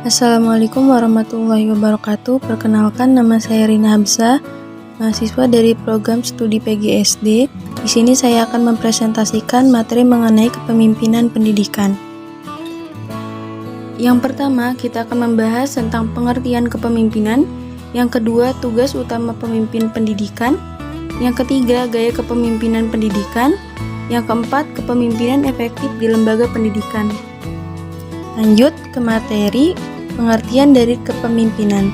Assalamualaikum warahmatullahi wabarakatuh. Perkenalkan, nama saya Rina Habsah, mahasiswa dari program studi PGSD. Di sini saya akan mempresentasikan materi mengenai kepemimpinan pendidikan. Yang pertama, kita akan membahas tentang pengertian kepemimpinan. Yang kedua, tugas utama pemimpin pendidikan. Yang ketiga, gaya kepemimpinan pendidikan. Yang keempat, kepemimpinan efektif di lembaga pendidikan. Lanjut ke materi pengertian dari kepemimpinan.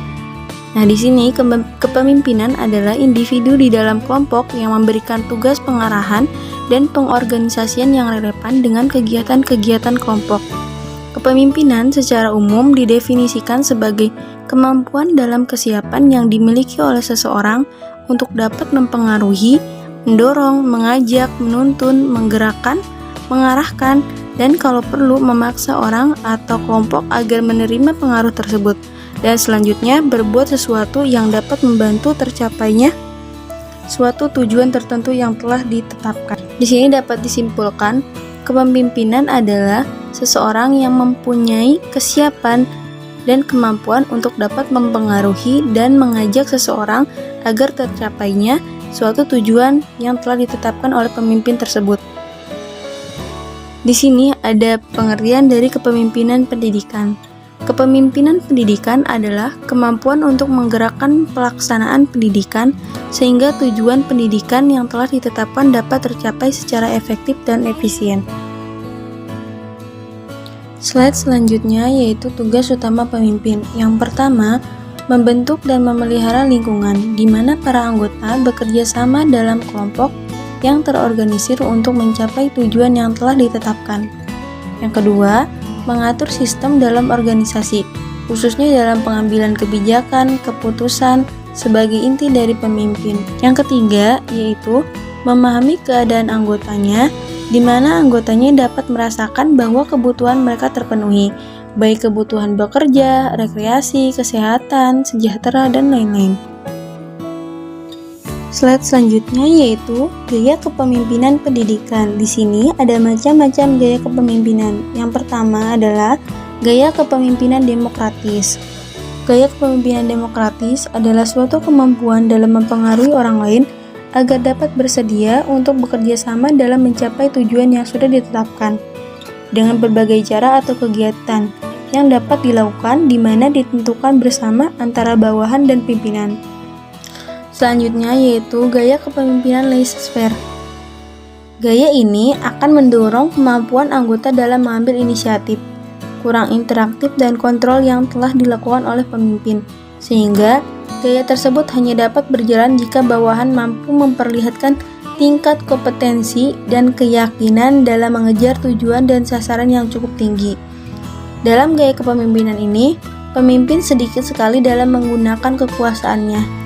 Nah, di sini kepemimpinan adalah individu di dalam kelompok yang memberikan tugas pengarahan dan pengorganisasian yang relevan dengan kegiatan-kegiatan kelompok. Kepemimpinan secara umum didefinisikan sebagai kemampuan dalam kesiapan yang dimiliki oleh seseorang untuk dapat mempengaruhi, mendorong, mengajak, menuntun, menggerakkan, mengarahkan, dan kalau perlu memaksa orang atau kelompok agar menerima pengaruh tersebut, dan selanjutnya berbuat sesuatu yang dapat membantu tercapainya suatu tujuan tertentu yang telah ditetapkan. Di sini dapat disimpulkan, kepemimpinan adalah seseorang yang mempunyai kesiapan dan kemampuan untuk dapat mempengaruhi dan mengajak seseorang agar tercapainya suatu tujuan yang telah ditetapkan oleh pemimpin tersebut. Di sini ada pengertian dari kepemimpinan pendidikan. Kepemimpinan pendidikan adalah kemampuan untuk menggerakkan pelaksanaan pendidikan sehingga tujuan pendidikan yang telah ditetapkan dapat tercapai secara efektif dan efisien. Slide selanjutnya yaitu tugas utama pemimpin. Yang pertama, membentuk dan memelihara lingkungan di mana para anggota bekerja sama dalam kelompok yang terorganisir untuk mencapai tujuan yang telah ditetapkan. Yang kedua, mengatur sistem dalam organisasi, khususnya dalam pengambilan kebijakan, keputusan, sebagai inti dari pemimpin. Yang ketiga, yaitu memahami keadaan anggotanya, di mana anggotanya dapat merasakan bahwa kebutuhan mereka terpenuhi, baik kebutuhan bekerja, rekreasi, kesehatan, sejahtera, dan lain-lain. Slide selanjutnya yaitu gaya kepemimpinan pendidikan. Di sini ada macam-macam gaya kepemimpinan. Yang pertama adalah gaya kepemimpinan demokratis. Gaya kepemimpinan demokratis adalah suatu kemampuan dalam mempengaruhi orang lain agar dapat bersedia untuk bekerja sama dalam mencapai tujuan yang sudah ditetapkan dengan berbagai cara atau kegiatan yang dapat dilakukan di mana ditentukan bersama antara bawahan dan pimpinan. Selanjutnya yaitu gaya kepemimpinan laissez-faire. Gaya ini akan mendorong kemampuan anggota dalam mengambil inisiatif, kurang interaktif dan kontrol yang telah dilakukan oleh pemimpin, sehingga gaya tersebut hanya dapat berjalan jika bawahan mampu memperlihatkan tingkat kompetensi dan keyakinan dalam mengejar tujuan dan sasaran yang cukup tinggi. Dalam gaya kepemimpinan ini, pemimpin sedikit sekali dalam menggunakan kekuasaannya,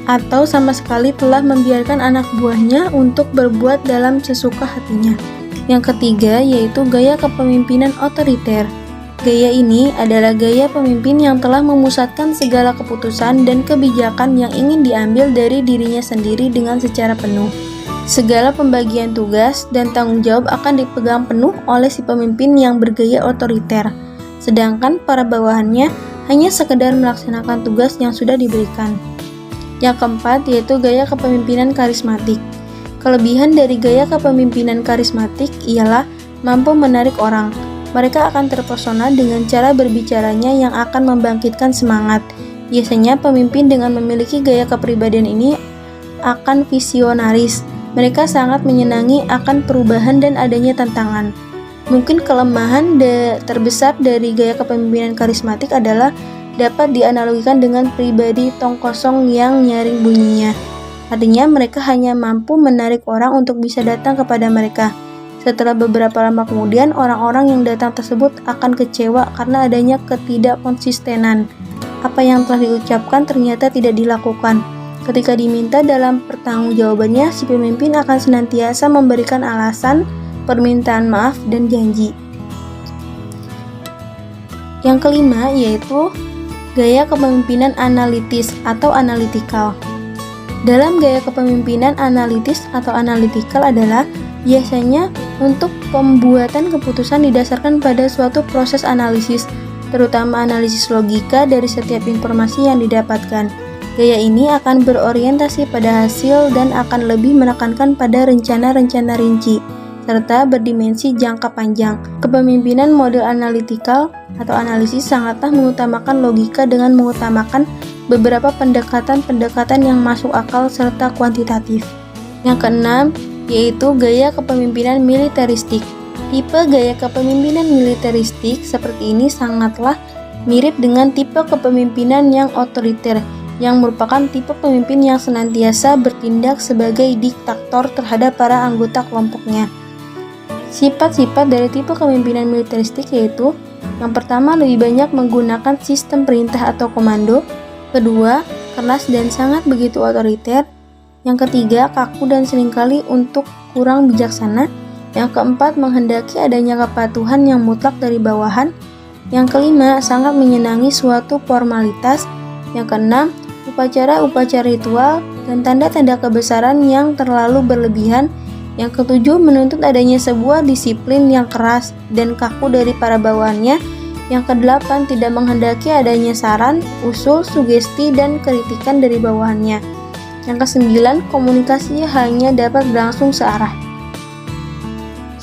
atau sama sekali telah membiarkan anak buahnya untuk berbuat dalam sesuka hatinya. Yang ketiga yaitu gaya kepemimpinan otoriter. Gaya ini adalah gaya pemimpin yang telah memusatkan segala keputusan dan kebijakan yang ingin diambil dari dirinya sendiri dengan secara penuh. Segala pembagian tugas dan tanggung jawab akan dipegang penuh oleh si pemimpin yang bergaya otoriter, sedangkan para bawahannya hanya sekedar melaksanakan tugas yang sudah diberikan. Yang keempat yaitu gaya kepemimpinan karismatik. Kelebihan dari gaya kepemimpinan karismatik ialah mampu menarik orang. Mereka akan terpesona dengan cara berbicaranya yang akan membangkitkan semangat. Biasanya pemimpin dengan memiliki gaya kepribadian ini akan visionaris. Mereka sangat menyenangi akan perubahan dan adanya tantangan. Mungkin kelemahan terbesar dari gaya kepemimpinan karismatik adalah dapat dianalogikan dengan pribadi tong kosong yang nyaring bunyinya. Artinya mereka hanya mampu menarik orang untuk bisa datang kepada mereka. Setelah beberapa lama kemudian, orang-orang yang datang tersebut akan kecewa karena adanya ketidakkonsistenan. Apa yang telah diucapkan ternyata tidak dilakukan. Ketika diminta dalam pertanggungjawabannya, si pemimpin akan senantiasa memberikan alasan, permintaan maaf, dan janji. Yang kelima yaitu gaya kepemimpinan analitis atau analytical. Dalam gaya kepemimpinan analitis atau analytical adalah biasanya untuk pembuatan keputusan didasarkan pada suatu proses analisis terutama analisis logika dari setiap informasi yang didapatkan. Gaya ini akan berorientasi pada hasil dan akan lebih menekankan pada rencana-rencana rinci, serta berdimensi jangka panjang. Kepemimpinan model analitikal atau analisis sangatlah mengutamakan logika dengan mengutamakan beberapa pendekatan-pendekatan yang masuk akal serta kuantitatif. Yang keenam, yaitu gaya kepemimpinan militeristik. Tipe gaya kepemimpinan militeristik seperti ini sangatlah mirip dengan tipe kepemimpinan yang otoriter, yang merupakan tipe pemimpin yang senantiasa bertindak sebagai diktator terhadap para anggota kelompoknya. Sifat-sifat dari tipe kepemimpinan militeristik yaitu: yang pertama, lebih banyak menggunakan sistem perintah atau komando. Kedua, keras dan sangat begitu otoriter. Yang ketiga, kaku dan seringkali untuk kurang bijaksana. Yang keempat, menghendaki adanya kepatuhan yang mutlak dari bawahan. Yang kelima, sangat menyenangi suatu formalitas. Yang keenam, upacara-upacara ritual dan tanda-tanda kebesaran yang terlalu berlebihan. Yang ketujuh, menuntut adanya sebuah disiplin yang keras dan kaku dari para bawahannya. Yang kedelapan, tidak menghendaki adanya saran, usul, sugesti, dan kritikan dari bawahannya. Yang kesembilan, komunikasi hanya dapat berlangsung searah.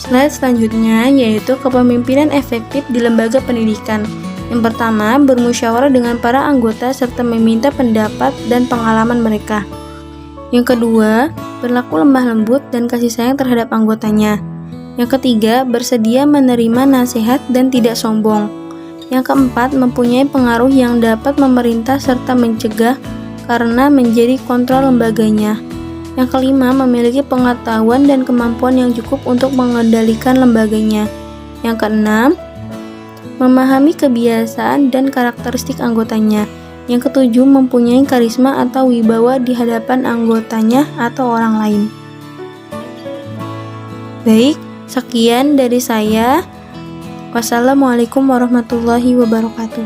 Slide selanjutnya yaitu kepemimpinan efektif di lembaga pendidikan. Yang pertama, bermusyawarah dengan para anggota serta meminta pendapat dan pengalaman mereka. Yang kedua, berlaku lemah lembut dan kasih sayang terhadap anggotanya. Yang ketiga, bersedia menerima nasihat dan tidak sombong. Yang keempat, mempunyai pengaruh yang dapat memerintah serta mencegah karena menjadi kontrol lembaganya. Yang kelima, memiliki pengetahuan dan kemampuan yang cukup untuk mengendalikan lembaganya. Yang keenam, memahami kebiasaan dan karakteristik anggotanya. Yang ketujuh, mempunyai karisma atau wibawa di hadapan anggotanya atau orang lain. Baik, sekian dari saya. Wassalamualaikum warahmatullahi wabarakatuh.